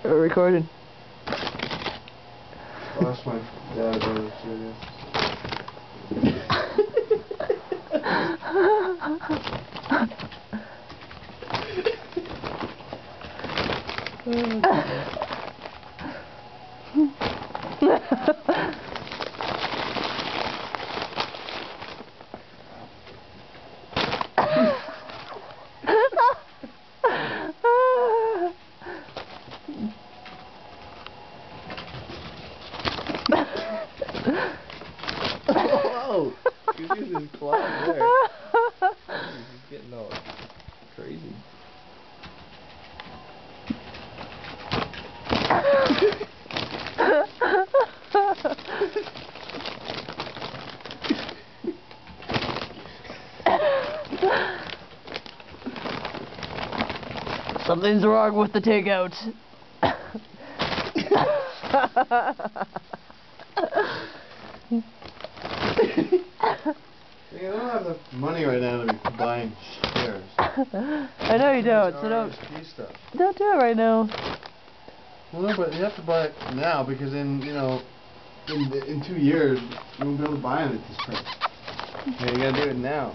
We're recording. Lost my dad brother Whoa! He's using his claws there. He's getting all crazy. Something's wrong with the takeout. I don't have the money right now to be buying shares. I know you don't, so don't do it right now. Well, no, but you have to buy it now because in in 2 years you won't be able to buy it at this price. Yeah, you gotta do it now.